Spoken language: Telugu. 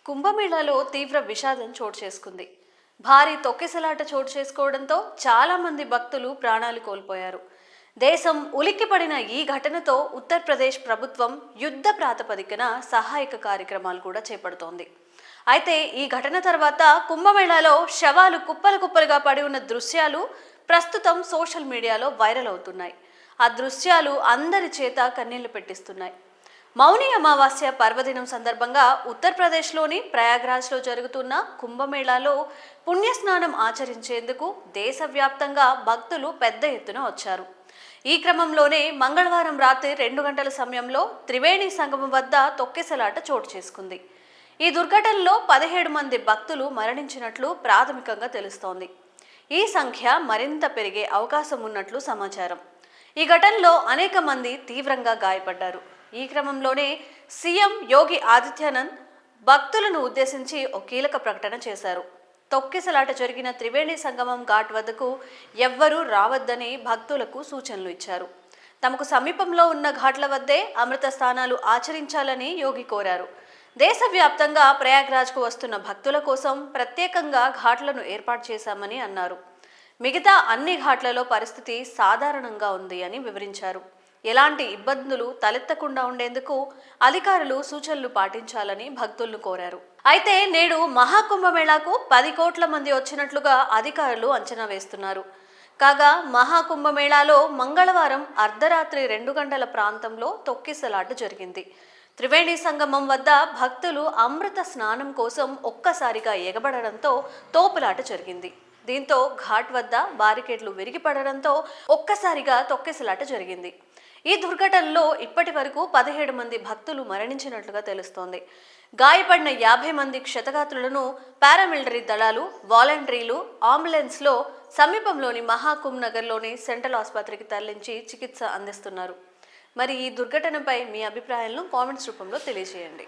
కుంభమేళాలో తీవ్ర విషాదం చోటు చేసుకుంది. భారీ తొక్కిసలాట చోటు చేసుకోవడంతో చాలా మంది భక్తులు ప్రాణాలు కోల్పోయారు. దేశం ఉలిక్కిపడిన ఈ ఘటనతో ఉత్తరప్రదేశ్ ప్రభుత్వం యుద్ధ ప్రాతిపదికన సహాయక కార్యక్రమాలు కూడా చేపడుతోంది. అయితే ఈ ఘటన తర్వాత కుంభమేళాలో శవాలు కుప్పలు కుప్పలుగా పడి ఉన్న దృశ్యాలు ప్రస్తుతం సోషల్ మీడియాలో వైరల్ అవుతున్నాయి. ఆ దృశ్యాలు అందరి చేత కన్నీళ్లు పెట్టిస్తున్నాయి. మౌని అమావాస్య పర్వదినం సందర్భంగా ఉత్తరప్రదేశ్లోని ప్రయాగ్రాజ్లో జరుగుతున్న కుంభమేళాలో పుణ్యస్నానం ఆచరించేందుకు దేశవ్యాప్తంగా భక్తులు పెద్ద ఎత్తున వచ్చారు. ఈ క్రమంలోనే మంగళవారం రాత్రి 2 గంటల సమయంలో త్రివేణి సంగమం వద్ద తొక్కిసలాట చోటు చేసుకుంది. ఈ దుర్ఘటనలో 17 మంది భక్తులు మరణించినట్లు ప్రాథమికంగా తెలుస్తోంది. ఈ సంఖ్య మరింత పెరిగే అవకాశం ఉన్నట్లు సమాచారం. ఈ ఘటనలో అనేక మంది తీవ్రంగా గాయపడ్డారు. ఈ క్రమంలోనే సీఎం యోగి ఆదిత్యనాథ్ భక్తులను ఉద్దేశించి ఒక కీలక ప్రకటన చేశారు. తొక్కిసలాట జరిగిన త్రివేణి సంగమం ఘాట్ వద్దకు ఎవ్వరూ రావద్దని భక్తులకు సూచనలు ఇచ్చారు. తమకు సమీపంలో ఉన్న ఘాట్ల వద్దే అమృత స్నానాలు ఆచరించాలని యోగి కోరారు. దేశవ్యాప్తంగా ప్రయాగ్రాజ్కు వస్తున్న భక్తుల కోసం ప్రత్యేకంగా ఘాట్లను ఏర్పాటు చేశామని అన్నారు. మిగతా అన్ని ఘాట్లలో పరిస్థితి సాధారణంగా ఉంది అని వివరించారు. ఎలాంటి ఇబ్బందులు తలెత్తకుండా ఉండేందుకు అధికారులు సూచనలు పాటించాలని భక్తులను కోరారు. అయితే నేడు మహాకుంభమేళాకు 10 కోట్ల మంది వచ్చినట్లుగా అధికారులు అంచనా వేస్తున్నారు. కాగా మహాకుంభమేళాలో మంగళవారం అర్ధరాత్రి 2 గంటల ప్రాంతంలో తొక్కిసలాట జరిగింది. త్రివేణి సంగమం వద్ద భక్తులు అమృత స్నానం కోసం ఒక్కసారిగా ఎగబడడంతో తోపులాట జరిగింది. దీంతో ఘాట్ వద్ద బారికేడ్లు విరిగిపడడంతో ఒక్కసారిగా తొక్కిసలాట జరిగింది. ఈ దుర్ఘటనలో ఇప్పటి వరకు 17 మంది భక్తులు మరణించినట్లుగా తెలుస్తోంది. గాయపడిన 50 మంది క్షతగాత్రులను పారామిలిటరీ దళాలు, వాలంటీర్లు అంబులెన్స్లో సమీపంలోని మహాకుంభ్ నగర్లోని సెంట్రల్ ఆసుపత్రికి తరలించి చికిత్స అందిస్తున్నారు. మరి ఈ దుర్ఘటనపై మీ అభిప్రాయాలను కామెంట్స్ రూపంలో తెలియజేయండి.